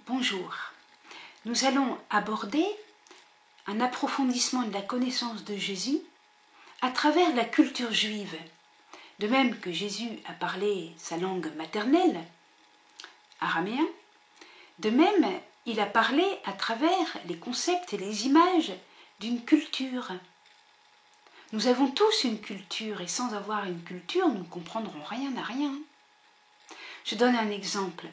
Bonjour. Nous allons aborder un approfondissement de la connaissance de Jésus à travers la culture juive. De même que Jésus a parlé sa langue maternelle, araméen, de même il a parlé à travers les concepts et les images d'une culture. Nous avons tous une culture et sans avoir une culture, nous ne comprendrons rien à rien. Je donne un exemple.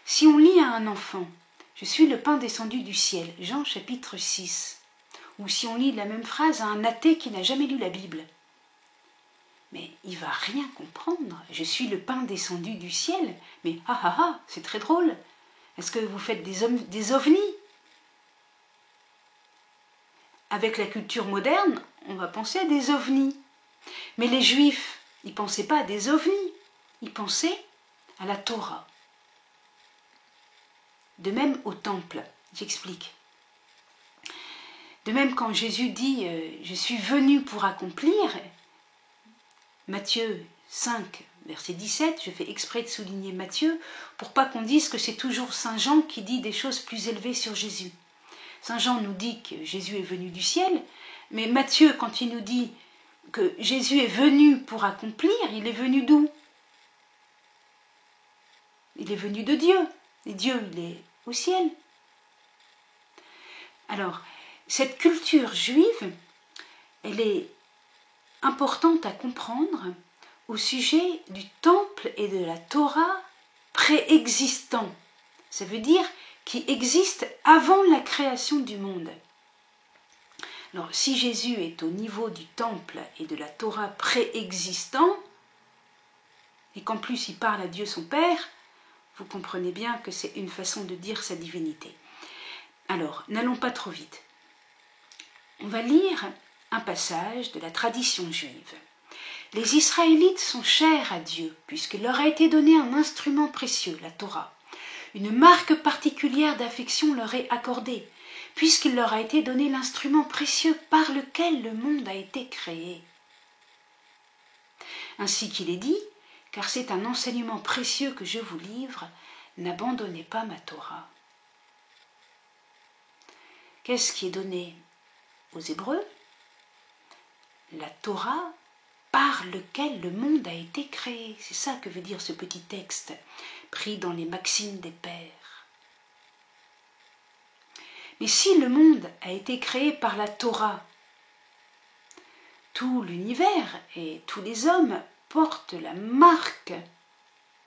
Si on lit à un enfant « Je suis le pain descendu du ciel », Jean chapitre 6, ou si on lit la même phrase à un athée qui n'a jamais lu la Bible, mais il ne va rien comprendre. « Je suis le pain descendu du ciel », mais c'est très drôle. Est-ce que vous faites des ovnis? Avec la culture moderne, on va penser à des ovnis. Mais les Juifs, ils ne pensaient pas à des ovnis, ils pensaient à la Torah. De même au temple, j'explique. De même quand Jésus dit « Je suis venu pour accomplir », Matthieu 5, verset 17, je fais exprès de souligner Matthieu, pour pas qu'on dise que c'est toujours Saint Jean qui dit des choses plus élevées sur Jésus. Saint Jean nous dit que Jésus est venu du ciel, mais Matthieu, quand il nous dit que Jésus est venu pour accomplir, il est venu d'où? Il est venu de Dieu, et Dieu, il est au ciel. Alors, cette culture juive, elle est importante à comprendre au sujet du temple et de la Torah préexistant. Ça veut dire qui existe avant la création du monde. Alors, si Jésus est au niveau du temple et de la Torah préexistant, et qu'en plus il parle à Dieu son Père, vous comprenez bien que c'est une façon de dire sa divinité. Alors, n'allons pas trop vite. On va lire un passage de la tradition juive. Les Israélites sont chers à Dieu, puisqu'il leur a été donné un instrument précieux, la Torah. Une marque particulière d'affection leur est accordée, puisqu'il leur a été donné l'instrument précieux par lequel le monde a été créé. Ainsi qu'il est dit, car c'est un enseignement précieux que je vous livre, n'abandonnez pas ma Torah. Qu'est-ce qui est donné aux Hébreux? La Torah par lequel le monde a été créé. C'est ça que veut dire ce petit texte, pris dans les Maximes des Pères. Mais si le monde a été créé par la Torah, tout l'univers et tous les hommes portent la marque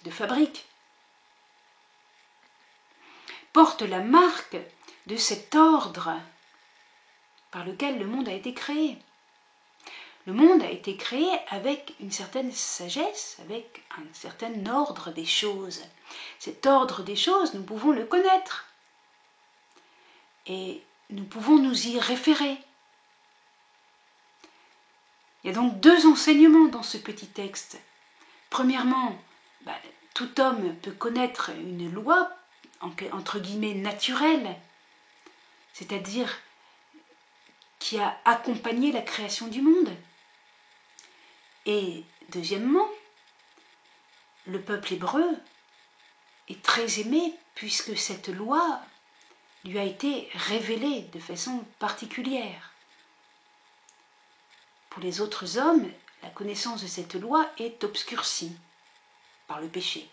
de fabrique, portent la marque de cet ordre par lequel le monde a été créé. Le monde a été créé avec une certaine sagesse, avec un certain ordre des choses. Cet ordre des choses, nous pouvons le connaître. Et nous pouvons nous y référer. Il y a donc deux enseignements dans ce petit texte. Premièrement, tout homme peut connaître une loi, entre guillemets, naturelle, c'est-à-dire qui a accompagné la création du monde. Et deuxièmement, le peuple hébreu est très aimé puisque cette loi lui a été révélée de façon particulière. Pour les autres hommes, la connaissance de cette loi est obscurcie par le péché.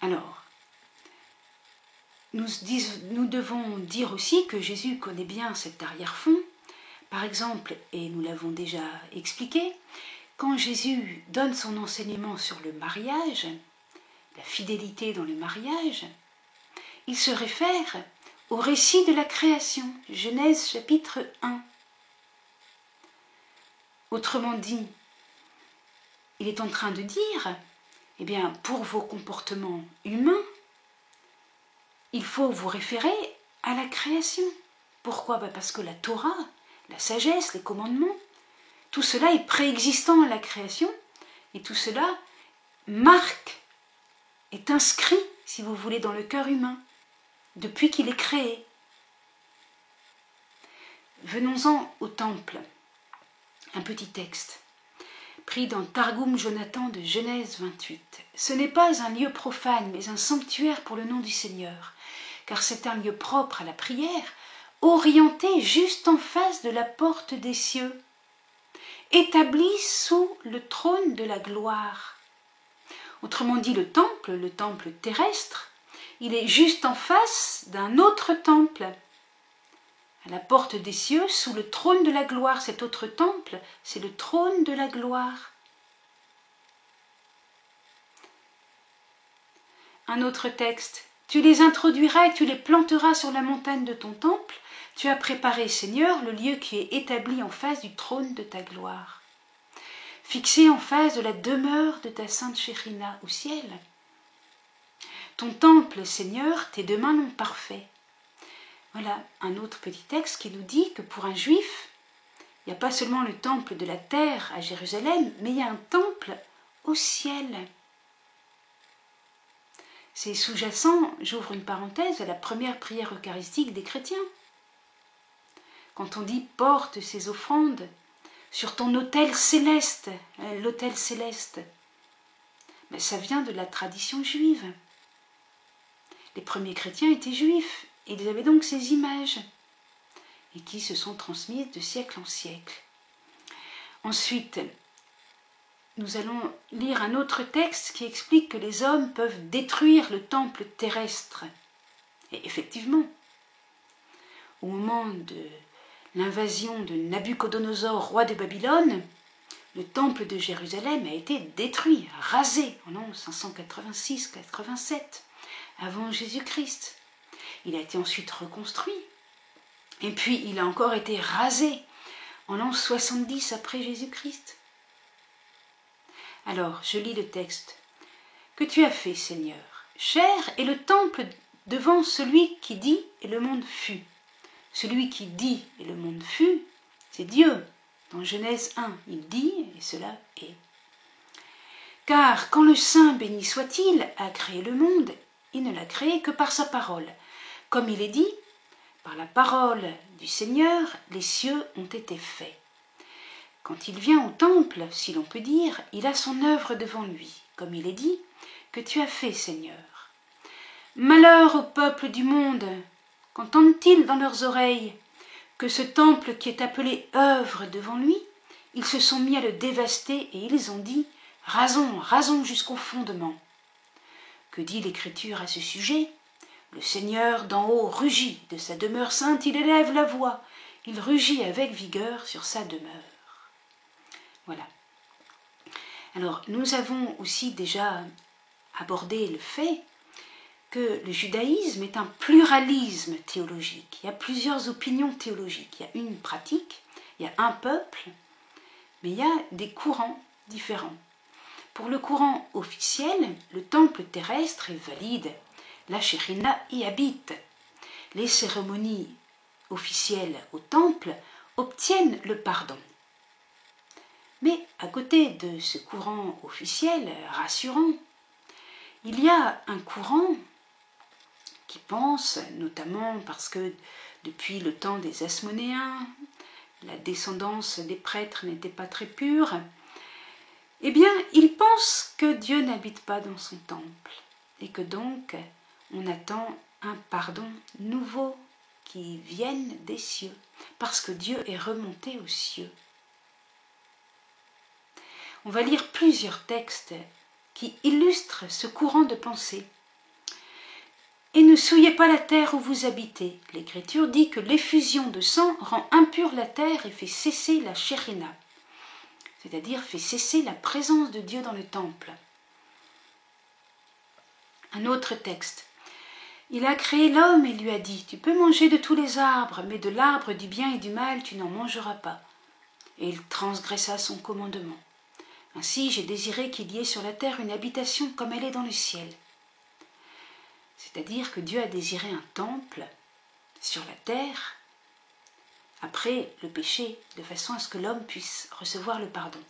Alors, nous devons dire aussi que Jésus connaît bien cet arrière-fond. Par exemple, et nous l'avons déjà expliqué, quand Jésus donne son enseignement sur le mariage, la fidélité dans le mariage, il se réfère au récit de la création, Genèse chapitre 1. Autrement dit, il est en train de dire, pour vos comportements humains, il faut vous référer à la création. Pourquoi? Parce que la Torah, la sagesse, les commandements, tout cela est préexistant à la création et tout cela marque, est inscrit, si vous voulez, dans le cœur humain, depuis qu'il est créé. Venons-en au temple. Un petit texte. pris dans Targum Jonathan de Genèse 28. Ce n'est pas un lieu profane, mais un sanctuaire pour le nom du Seigneur, car c'est un lieu propre à la prière, orienté juste en face de la porte des cieux, établi sous le trône de la gloire. Autrement dit, le temple terrestre, il est juste en face d'un autre temple, à la porte des cieux, sous le trône de la gloire. Cet autre temple, c'est le trône de la gloire. Un autre texte. Tu les introduiras et tu les planteras sur la montagne de ton temple. Tu as préparé, Seigneur, le lieu qui est établi en face du trône de ta gloire, fixé en face de la demeure de ta sainte Shekhinah au ciel. Ton temple, Seigneur, tes deux mains l'ont parfait. Voilà un autre petit texte qui nous dit que pour un juif, il n'y a pas seulement le temple de la terre à Jérusalem, mais il y a un temple au ciel. C'est sous-jacent, j'ouvre une parenthèse, à la première prière eucharistique des chrétiens. Quand on dit « porte ces offrandes sur ton autel céleste », l'autel céleste, ben ça vient de la tradition juive. Les premiers chrétiens étaient juifs, et ils avaient donc ces images, et qui se sont transmises de siècle en siècle. Ensuite, nous allons lire un autre texte qui explique que les hommes peuvent détruire le temple terrestre. Et effectivement, au moment de l'invasion de Nabuchodonosor, roi de Babylone, le temple de Jérusalem a été détruit, rasé en l'an 586-87, avant Jésus-Christ. Il a été ensuite reconstruit, et puis il a encore été rasé en l'an 70 après Jésus-Christ. Alors, je lis le texte. « Que tu as fait, Seigneur, chair est le temple devant celui qui dit et le monde fut. Celui qui dit et le monde fut, c'est Dieu. Dans Genèse 1, il dit et cela est. Car quand le Saint, béni soit-il, a créé le monde, il ne l'a créé que par sa parole. Comme il est dit, par la parole du Seigneur, les cieux ont été faits. Quand il vient au temple, si l'on peut dire, il a son œuvre devant lui, comme il est dit, que tu as fait, Seigneur. Malheur au peuple du monde, qu'entendent-ils dans leurs oreilles que ce temple qui est appelé œuvre devant lui, ils se sont mis à le dévaster et ils ont dit, rasons, rasons jusqu'au fondement. Que dit l'Écriture à ce sujet ? Le Seigneur d'en haut rugit, de sa demeure sainte il élève la voix, il rugit avec vigueur sur sa demeure. Voilà. Alors, nous avons aussi déjà abordé le fait que le judaïsme est un pluralisme théologique. Il y a plusieurs opinions théologiques. Il y a une pratique, il y a un peuple, mais il y a des courants différents. Pour le courant officiel, le temple terrestre est valide. La Shekhinah y habite. Les cérémonies officielles au temple obtiennent le pardon. Mais à côté de ce courant officiel rassurant, il y a un courant qui pense, notamment parce que depuis le temps des Asmonéens, la descendance des prêtres n'était pas très pure, eh bien, il pense que Dieu n'habite pas dans son temple et que donc on attend un pardon nouveau qui vienne des cieux, parce que Dieu est remonté aux cieux. On va lire plusieurs textes qui illustrent ce courant de pensée. Et ne souillez pas la terre où vous habitez. L'Écriture dit que l'effusion de sang rend impure la terre et fait cesser la Shekhinah, c'est-à-dire fait cesser la présence de Dieu dans le temple. Un autre texte. Il a créé l'homme et lui a dit, tu peux manger de tous les arbres, mais de l'arbre du bien et du mal tu n'en mangeras pas. Et il transgressa son commandement. Ainsi j'ai désiré qu'il y ait sur la terre une habitation comme elle est dans le ciel. C'est-à-dire que Dieu a désiré un temple sur la terre après le péché, de façon à ce que l'homme puisse recevoir le pardon.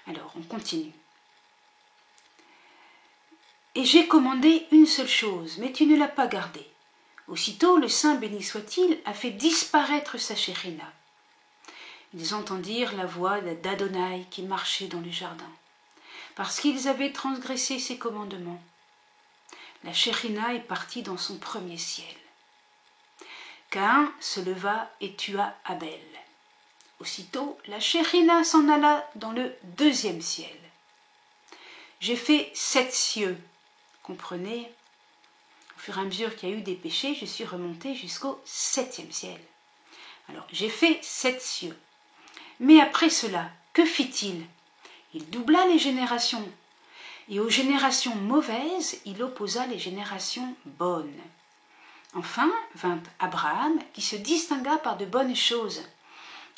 Alors, on continue. Et j'ai commandé une seule chose, mais tu ne l'as pas gardée. Aussitôt, le Saint, béni soit-il, a fait disparaître sa Shekhinah. Ils entendirent la voix d'Adonai qui marchait dans le jardin, parce qu'ils avaient transgressé ses commandements. La Shérina est partie dans son premier ciel. Caïn se leva et tua Abel. Aussitôt, la Shérina s'en alla dans le deuxième ciel. J'ai fait 7 cieux. Comprenez, au fur et à mesure qu'il y a eu des péchés, je suis remontée jusqu'au 7e ciel. Alors, j'ai fait 7 cieux. Mais après cela, que fit-il? Il doubla les générations, et aux générations mauvaises, il opposa les générations bonnes. Enfin vint Abraham, qui se distingua par de bonnes choses.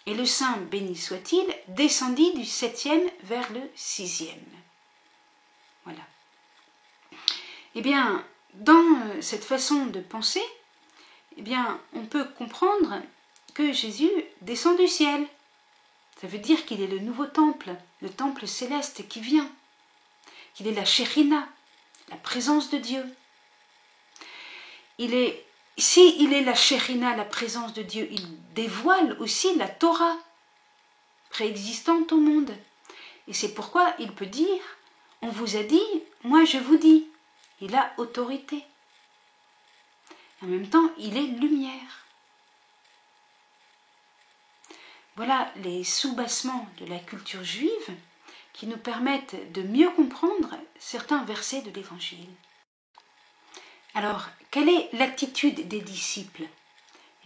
Et le Saint, béni soit-il, descendit du 7e vers le 6e. Voilà. Eh bien, dans cette façon de penser, eh bien, on peut comprendre que Jésus descend du ciel. Ça veut dire qu'il est le nouveau temple, le temple céleste qui vient, qu'il est la Shérina, la présence de Dieu. Il est la Shérina, la présence de Dieu, il dévoile aussi la Torah préexistante au monde. Et c'est pourquoi il peut dire, on vous a dit, moi je vous dis. Il a autorité. Et en même temps, il est lumière. Voilà les soubassements de la culture juive qui nous permettent de mieux comprendre certains versets de l'Évangile. Alors, quelle est l'attitude des disciples?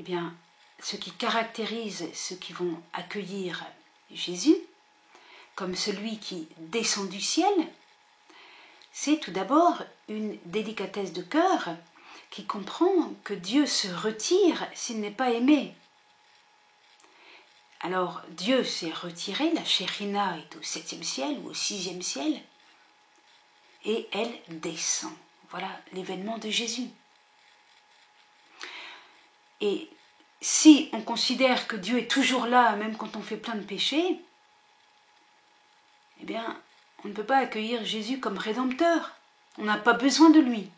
Eh bien, ce qui caractérise ceux qui vont accueillir Jésus, comme celui qui descend du ciel, c'est tout d'abord une délicatesse de cœur qui comprend que Dieu se retire s'il n'est pas aimé. Alors, Dieu s'est retiré, la Shérina est au 7e ciel ou au 6e ciel, et elle descend. Voilà l'événement de Jésus. Et si on considère que Dieu est toujours là, même quand on fait plein de péchés, eh bien, on ne peut pas accueillir Jésus comme rédempteur. On n'a pas besoin de lui.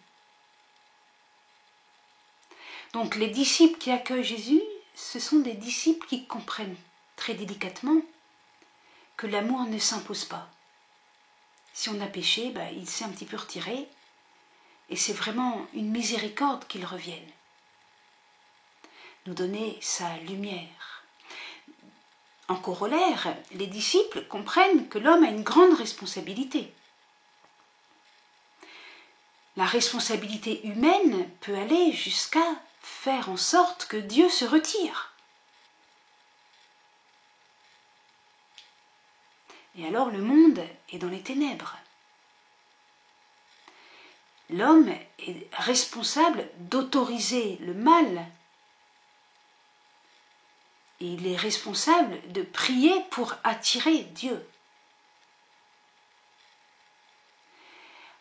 Donc les disciples qui accueillent Jésus, ce sont des disciples qui comprennent très délicatement que l'amour ne s'impose pas. Si on a péché, il s'est un petit peu retiré, et c'est vraiment une miséricorde qu'il revienne, nous donner sa lumière. En corollaire, les disciples comprennent que l'homme a une grande responsabilité. La responsabilité humaine peut aller jusqu'à faire en sorte que Dieu se retire. Et alors le monde est dans les ténèbres. L'homme est responsable d'autoriser le mal. Et il est responsable de prier pour attirer Dieu.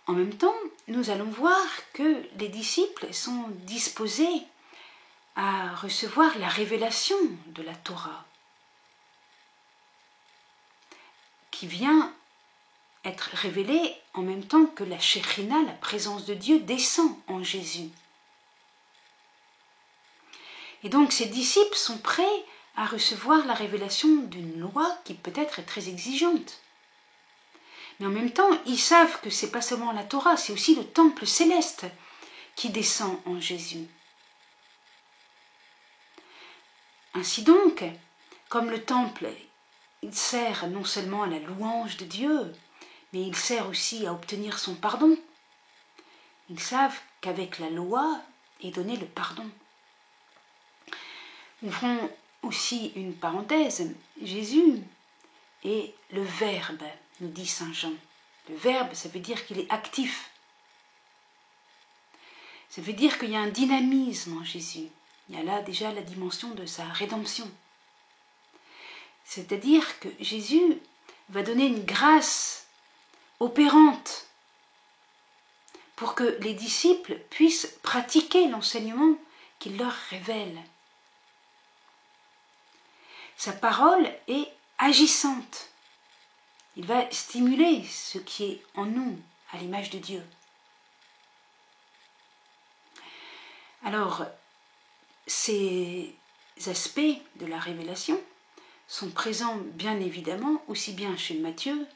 En même temps, nous allons voir que les disciples sont disposés à recevoir la révélation de la Torah, qui vient être révélée en même temps que la Shérina, la présence de Dieu, descend en Jésus. Et donc ces disciples sont prêts à recevoir la révélation d'une loi qui peut-être est très exigeante. Mais en même temps, ils savent que ce n'est pas seulement la Torah, c'est aussi le temple céleste qui descend en Jésus. Ainsi donc, comme le temple, il sert non seulement à la louange de Dieu, mais il sert aussi à obtenir son pardon. Ils savent qu'avec la loi est donné le pardon. Ouvrons aussi une parenthèse. Jésus est le Verbe, nous dit saint Jean. Le Verbe, ça veut dire qu'il est actif. Ça veut dire qu'il y a un dynamisme en Jésus. Il y a là déjà la dimension de sa rédemption. C'est-à-dire que Jésus va donner une grâce opérante pour que les disciples puissent pratiquer l'enseignement qu'il leur révèle. Sa parole est agissante. Il va stimuler ce qui est en nous, à l'image de Dieu. Alors, ces aspects de la révélation sont présents bien évidemment aussi bien chez Matthieu,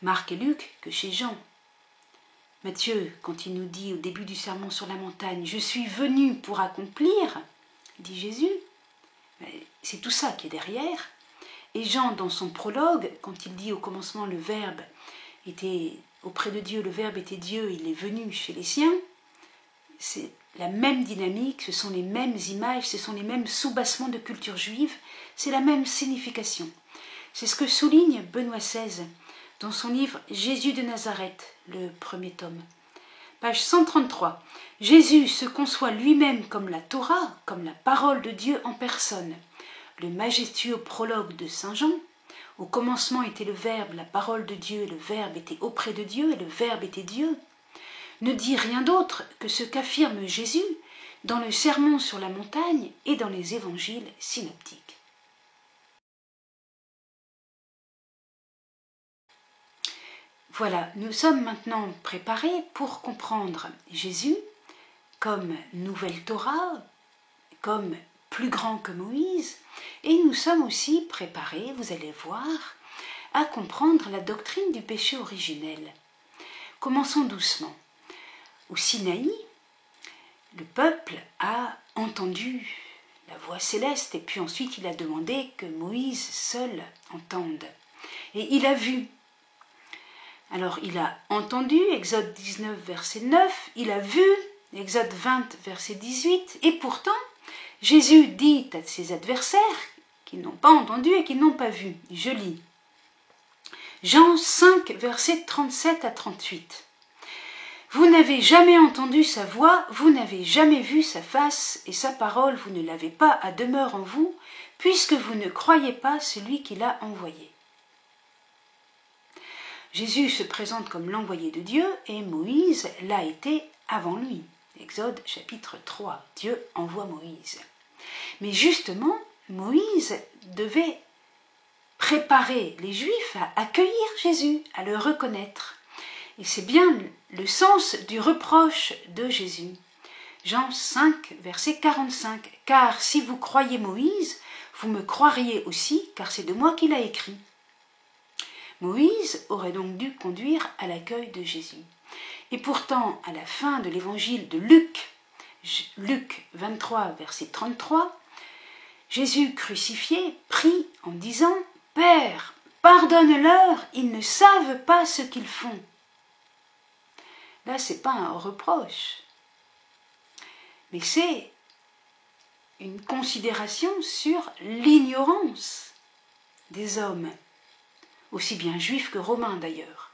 Marc et Luc que chez Jean. Matthieu, quand il nous dit au début du sermon sur la montagne « Je suis venu pour accomplir », dit Jésus, c'est tout ça qui est derrière. Et Jean, dans son prologue, quand il dit au commencement le Verbe était auprès de Dieu, le Verbe était Dieu, il est venu chez les siens, c'est la même dynamique, ce sont les mêmes images, ce sont les mêmes soubassements de culture juive, c'est la même signification. C'est ce que souligne Benoît XVI dans son livre « Jésus de Nazareth », le premier tome. Page 133. Jésus se conçoit lui-même comme la Torah, comme la parole de Dieu en personne. Le majestueux prologue de Saint Jean, au commencement était le Verbe, la parole de Dieu, le Verbe était auprès de Dieu et le Verbe était Dieu, ne dit rien d'autre que ce qu'affirme Jésus dans le Sermon sur la montagne et dans les évangiles synoptiques. Voilà, nous sommes maintenant préparés pour comprendre Jésus comme nouvelle Torah, comme plus grand que Moïse, et nous sommes aussi préparés, vous allez voir, à comprendre la doctrine du péché originel. Commençons doucement. Au Sinaï, le peuple a entendu la voix céleste et puis ensuite il a demandé que Moïse seul entende. Et il a vu. Alors il a entendu, Exode 19, verset 9, il a vu, Exode 20, verset 18, et pourtant, Jésus dit à ses adversaires, qui n'ont pas entendu et qui n'ont pas vu, je lis, Jean 5, verset 37 à 38. Vous n'avez jamais entendu sa voix, vous n'avez jamais vu sa face, et sa parole, vous ne l'avez pas à demeure en vous, puisque vous ne croyez pas celui qui l'a envoyé. Jésus se présente comme l'envoyé de Dieu et Moïse l'a été avant lui. Exode chapitre 3, Dieu envoie Moïse. Mais justement, Moïse devait préparer les Juifs à accueillir Jésus, à le reconnaître. Et c'est bien le sens du reproche de Jésus. Jean 5, verset 45. « Car si vous croyez Moïse, vous me croiriez aussi, car c'est de moi qu'il a écrit. » Moïse aurait donc dû conduire à l'accueil de Jésus. Et pourtant, à la fin de l'évangile de Luc 23, verset 33, Jésus crucifié prie en disant « Père, pardonne-leur, ils ne savent pas ce qu'ils font. » Là, ce n'est pas un reproche, mais c'est une considération sur l'ignorance des hommes, aussi bien juifs que romains d'ailleurs.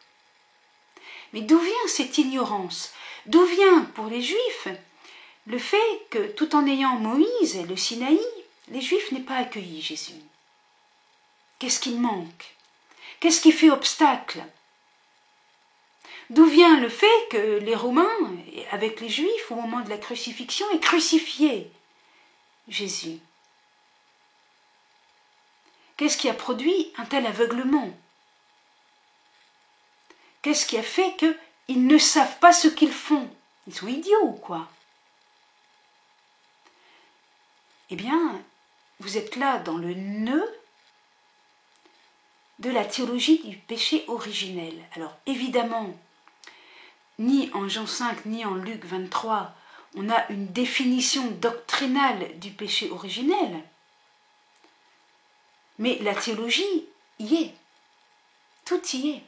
Mais d'où vient cette ignorance? D'où vient pour les Juifs le fait que, tout en ayant Moïse et le Sinaï, les Juifs n'aient pas accueilli Jésus? Qu'est-ce qu'il manque? Qu'est-ce qui fait obstacle? D'où vient le fait que les Romains, avec les Juifs, au moment de la crucifixion, aient crucifié Jésus? Qu'est-ce qui a produit un tel aveuglement? Qu'est-ce qui a fait qu'ils ne savent pas ce qu'ils font? Ils sont idiots ou quoi? Eh bien, vous êtes là dans le nœud de la théologie du péché originel. Alors évidemment, ni en Jean 5, ni en Luc 23, on a une définition doctrinale du péché originel. Mais la théologie y est. Tout y est.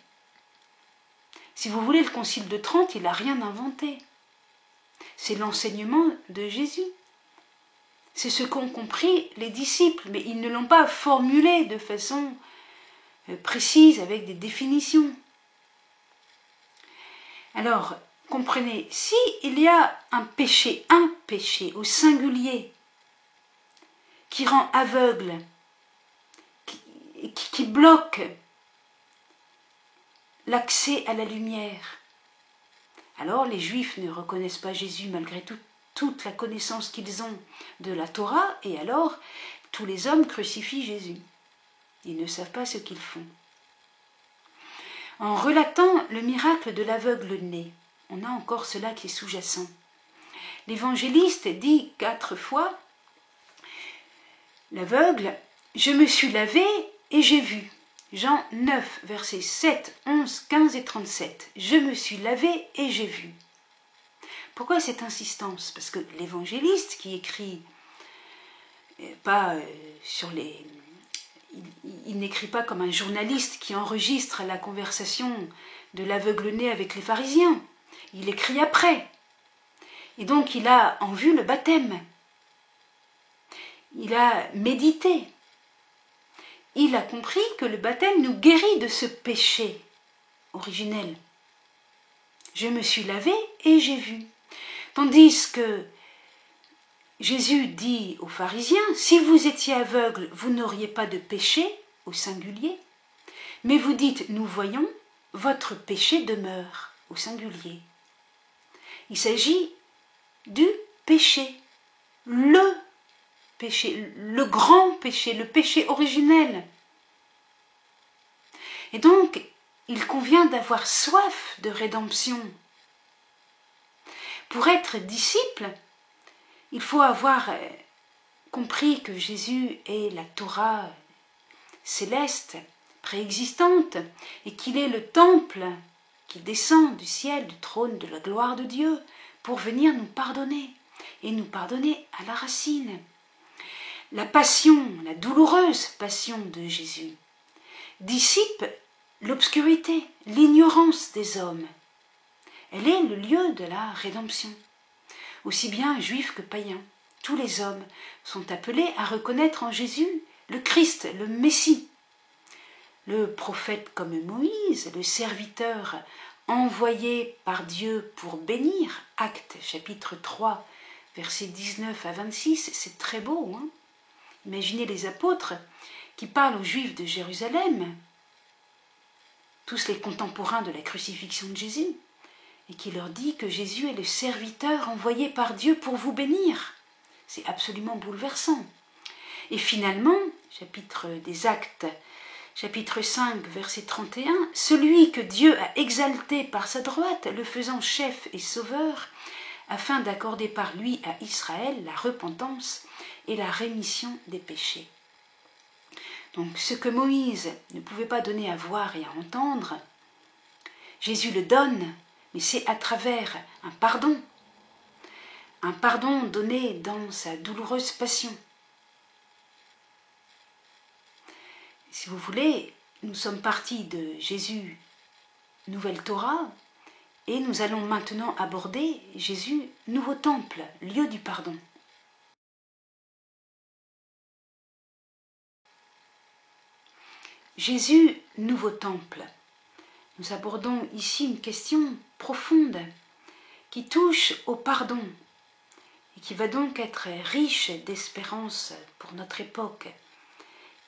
Si vous voulez, le Concile de Trente, il n'a rien inventé. C'est l'enseignement de Jésus. C'est ce qu'ont compris les disciples, mais ils ne l'ont pas formulé de façon précise, avec des définitions. Alors, comprenez, si il y a un péché au singulier, qui rend aveugle, qui bloque l'accès à la lumière, alors les Juifs ne reconnaissent pas Jésus malgré toute la connaissance qu'ils ont de la Torah, et alors tous les hommes crucifient Jésus. Ils ne savent pas ce qu'ils font. En relatant le miracle de l'aveugle-né, on a encore cela qui est sous-jacent. L'évangéliste dit 4 fois, l'aveugle Je me suis lavé et j'ai vu. Jean 9, versets 7, 11, 15 et 37. Je me suis lavé et j'ai vu. Pourquoi cette insistance? Parce que l'évangéliste qui écrit pas sur les... Il n'écrit pas comme un journaliste qui enregistre la conversation de l'aveugle-né avec les pharisiens. Il écrit après. Et donc il a en vue le baptême. Il a médité. Il a compris que le baptême nous guérit de ce péché originel. Je me suis lavé et j'ai vu. Tandis que Jésus dit aux pharisiens, si vous étiez aveugles, vous n'auriez pas de péché, au singulier, mais vous dites, nous voyons, votre péché demeure, au singulier. Il s'agit du péché, le grand péché, le péché originel. Et donc, il convient d'avoir soif de rédemption. Pour être disciple, il faut avoir compris que Jésus est la Torah céleste, préexistante, et qu'il est le temple qui descend du ciel, du trône de la gloire de Dieu, pour venir nous pardonner, et nous pardonner à la racine. La passion, la douloureuse passion de Jésus, dissipe l'obscurité, l'ignorance des hommes. Elle est le lieu de la rédemption. Aussi bien juifs que païens, tous les hommes sont appelés à reconnaître en Jésus le Christ, le Messie. Le prophète comme Moïse, le serviteur envoyé par Dieu pour bénir, Actes chapitre 3, versets 19 à 26, c'est très beau. Imaginez les apôtres qui parlent aux Juifs de Jérusalem, tous les contemporains de la crucifixion de Jésus, et qui leur dit que Jésus est le serviteur envoyé par Dieu pour vous bénir. C'est absolument bouleversant. Et finalement, chapitre des Actes, chapitre 5, verset 31, « Celui que Dieu a exalté par sa droite, le faisant chef et sauveur, afin d'accorder par lui à Israël la repentance et la rémission des péchés. » Donc ce que Moïse ne pouvait pas donner à voir et à entendre, Jésus le donne, mais c'est à travers un pardon donné dans sa douloureuse passion. Si vous voulez, nous sommes partis de Jésus, nouvelle Torah, et nous allons maintenant aborder Jésus, nouveau temple, lieu du pardon. Jésus, nouveau temple. Nous abordons ici une question profonde qui touche au pardon et qui va donc être riche d'espérance pour notre époque,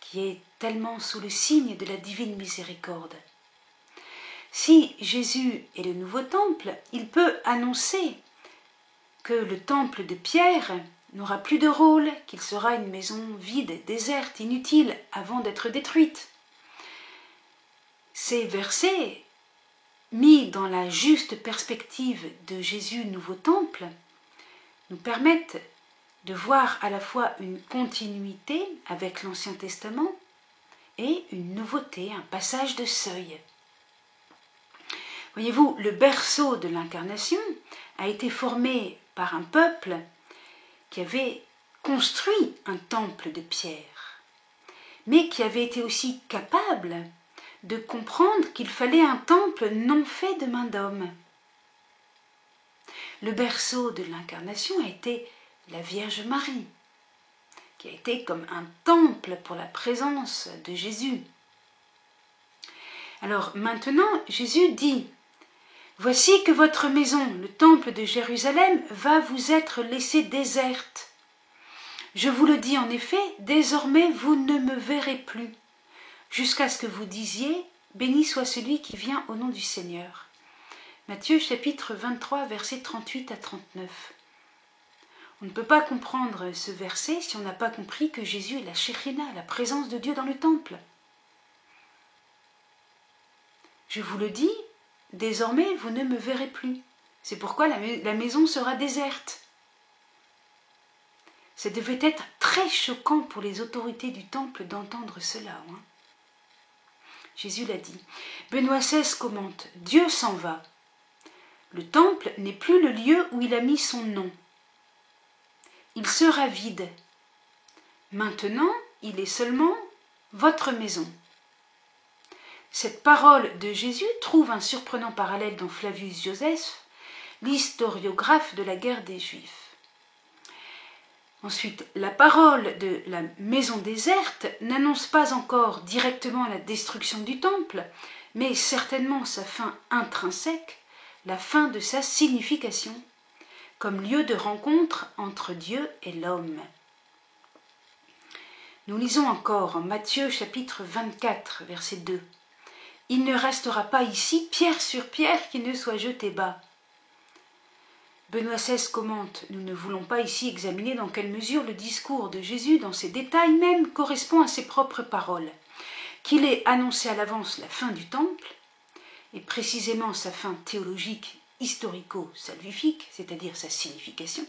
qui est tellement sous le signe de la divine miséricorde. Si Jésus est le nouveau temple, il peut annoncer que le temple de Pierre n'aura plus de rôle, qu'il sera une maison vide, déserte, inutile, avant d'être détruite. Ces versets, mis dans la juste perspective de Jésus nouveau temple, nous permettent de voir à la fois une continuité avec l'Ancien Testament et une nouveauté, un passage de seuil. Voyez-vous, le berceau de l'incarnation a été formé par un peuple qui avait construit un temple de pierre, mais qui avait été aussi capable de comprendre qu'il fallait un temple non fait de main d'homme. Le berceau de l'incarnation a été la Vierge Marie, qui a été comme un temple pour la présence de Jésus. Alors maintenant, Jésus dit « Voici que votre maison, le temple de Jérusalem, va vous être laissée déserte. Je vous le dis en effet, désormais vous ne me verrez plus, jusqu'à ce que vous disiez « Béni soit celui qui vient au nom du Seigneur ». Matthieu chapitre 23, versets 38 à 39. On ne peut pas comprendre ce verset si on n'a pas compris que Jésus est la Shekhinah, la présence de Dieu dans le temple. Je vous le dis, désormais vous ne me verrez plus. C'est pourquoi la maison sera déserte. Ça devait être très très choquant pour les autorités du temple d'entendre cela. Jésus l'a dit. Benoît XVI commente « Dieu s'en va. Le temple n'est plus le lieu où il a mis son nom. Il sera vide. Maintenant, il est seulement votre maison. » Cette parole de Jésus trouve un surprenant parallèle dans Flavius Joseph, l'historiographe de la guerre des Juifs. Ensuite, la parole de la maison déserte n'annonce pas encore directement la destruction du temple, mais certainement sa fin intrinsèque, la fin de sa signification, comme lieu de rencontre entre Dieu et l'homme. Nous lisons encore en Matthieu chapitre 24, verset 2. « Il ne restera pas ici pierre sur pierre qui ne soit jeté bas. » Benoît XVI commente « Nous ne voulons pas ici examiner dans quelle mesure le discours de Jésus, dans ses détails même, correspond à ses propres paroles. Qu'il ait annoncé à l'avance la fin du temple, et précisément sa fin théologique, historico-salvifique, c'est-à-dire sa signification,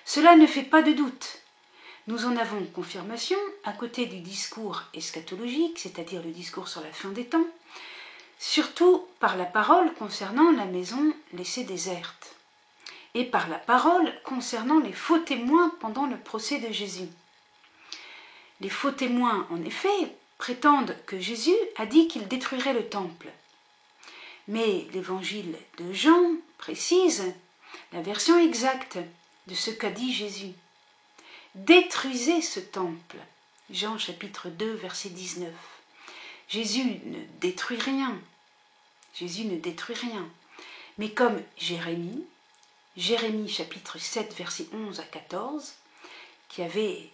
cela ne fait pas de doute. Nous en avons confirmation à côté du discours eschatologique, c'est-à-dire le discours sur la fin des temps, surtout par la parole concernant la maison laissée déserte, et par la parole concernant les faux témoins pendant le procès de Jésus. Les faux témoins, en effet, prétendent que Jésus a dit qu'il détruirait le temple. Mais l'évangile de Jean précise la version exacte de ce qu'a dit Jésus. Détruisez ce temple. Jean chapitre 2, verset 19. Jésus ne détruit rien. Jésus ne détruit rien. Mais comme Jérémie chapitre 7, verset 11 à 14, qui avait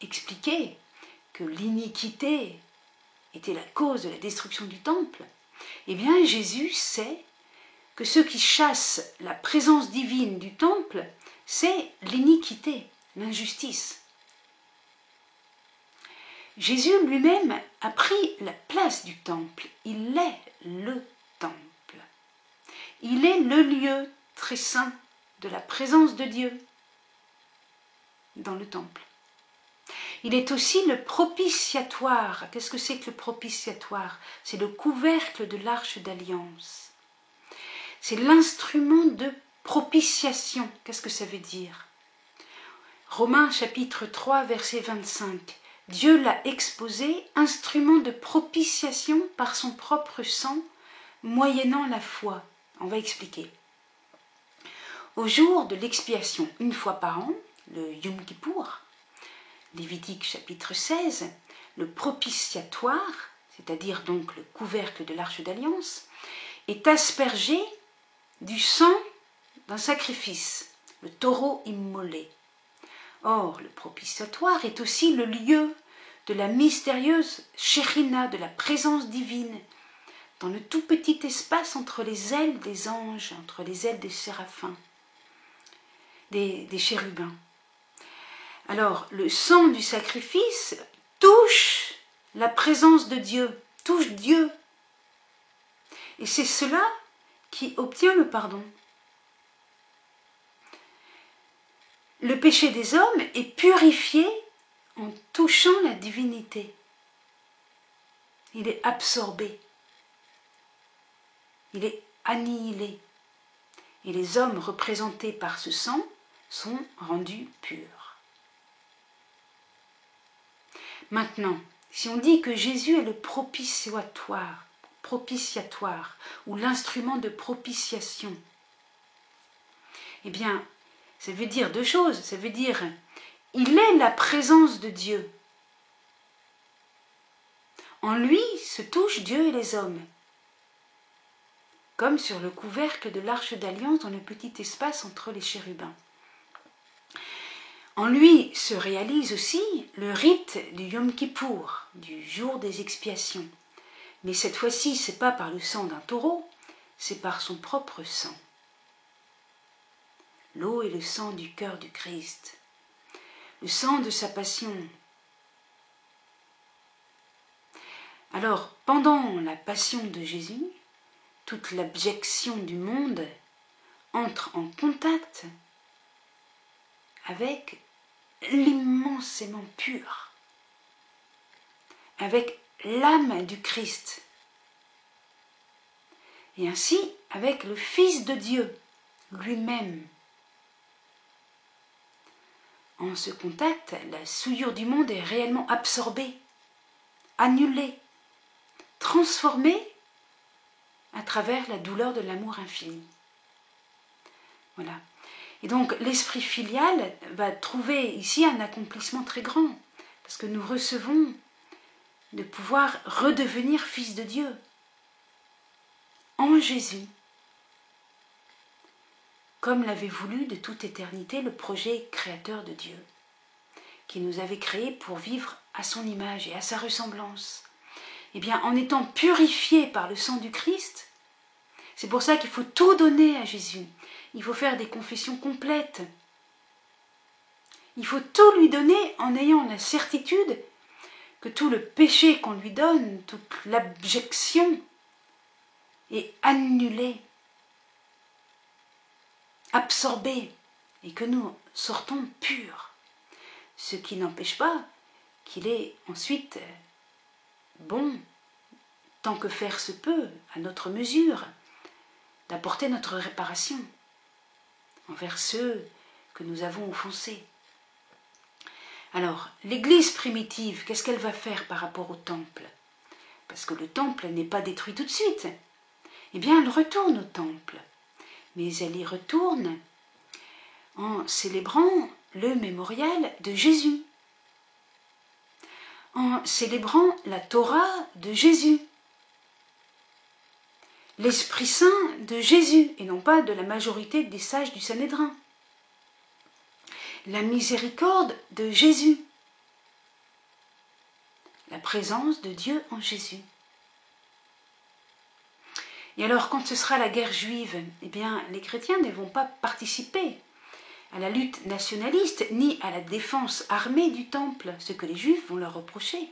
expliqué que l'iniquité était la cause de la destruction du temple, eh bien Jésus sait que ce qui chasse la présence divine du temple, c'est l'iniquité, l'injustice. Jésus lui-même a pris la place du temple. Il est le temple. Il est le lieu très saint de la présence de Dieu dans le temple. Il est aussi le propitiatoire. Qu'est-ce que c'est que le propitiatoire? C'est le couvercle de l'arche d'alliance. C'est l'instrument de propitiation. Qu'est-ce que ça veut dire? Romains chapitre 3, verset 25. Dieu l'a exposé, instrument de propitiation par son propre sang, moyennant la foi. On va expliquer. Au jour de l'expiation, une fois par an, le Yom Kippour, Lévitique chapitre 16, le propitiatoire, c'est-à-dire donc le couvercle de l'arche d'alliance, est aspergé du sang d'un sacrifice, le taureau immolé. Or, le propitiatoire est aussi le lieu de la mystérieuse Shérina, de la présence divine, dans le tout petit espace entre les ailes des anges, entre les ailes des séraphins, des chérubins. Alors, le sang du sacrifice touche la présence de Dieu, touche Dieu. Et c'est cela qui obtient le pardon. Le péché des hommes est purifié en touchant la divinité. Il est absorbé. Il est annihilé. Et les hommes représentés par ce sang sont rendus purs. Maintenant, si on dit que Jésus est le propitiatoire ou l'instrument de propitiation, eh bien, ça veut dire deux choses. Ça veut dire, il est la présence de Dieu. En lui se touchent Dieu et les hommes, comme sur le couvercle de l'arche d'alliance dans le petit espace entre les chérubins. En lui se réalise aussi le rite du Yom Kippour, du jour des expiations. Mais cette fois-ci, ce n'est pas par le sang d'un taureau, c'est par son propre sang. L'eau et le sang du cœur du Christ, le sang de sa passion. Alors, pendant la passion de Jésus, toute l'abjection du monde entre en contact avec l'immensément pur, avec l'âme du Christ, et ainsi avec le Fils de Dieu lui-même. En ce contact, la souillure du monde est réellement absorbée, annulée, transformée à travers la douleur de l'amour infini. Voilà. Et donc l'esprit filial va trouver ici un accomplissement très grand, parce que nous recevons de pouvoir redevenir fils de Dieu en Jésus, comme l'avait voulu de toute éternité le projet créateur de Dieu, qui nous avait créés pour vivre à son image et à sa ressemblance. Eh bien, en étant purifiés par le sang du Christ, c'est pour ça qu'il faut tout donner à Jésus. Il faut faire des confessions complètes. Il faut tout lui donner en ayant la certitude que tout le péché qu'on lui donne, toute l'abjection est annulée, absorbée, et que nous sortons purs. Ce qui n'empêche pas qu'il est ensuite bon, tant que faire se peut, à notre mesure, d'apporter notre réparation envers ceux que nous avons offensés. Alors, l'Église primitive, qu'est-ce qu'elle va faire par rapport au temple? Parce que le temple n'est pas détruit tout de suite. Eh bien, elle retourne au temple. Mais elle y retourne en célébrant le mémorial de Jésus, en célébrant la Torah de Jésus, l'Esprit Saint de Jésus, et non pas de la majorité des sages du Sanhédrin, la miséricorde de Jésus, la présence de Dieu en Jésus. Et alors, quand ce sera la guerre juive, eh bien, les chrétiens ne vont pas participer à la lutte nationaliste, ni à la défense armée du temple, ce que les Juifs vont leur reprocher.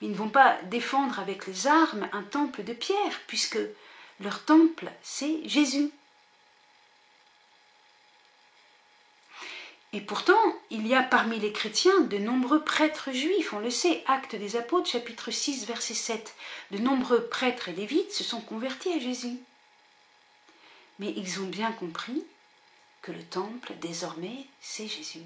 Ils ne vont pas défendre avec les armes un temple de pierre, puisque leur temple, c'est Jésus. Et pourtant, il y a parmi les chrétiens de nombreux prêtres juifs, on le sait, Actes des Apôtres, chapitre 6, verset 7. De nombreux prêtres et lévites se sont convertis à Jésus. Mais ils ont bien compris que le temple, désormais, c'est Jésus.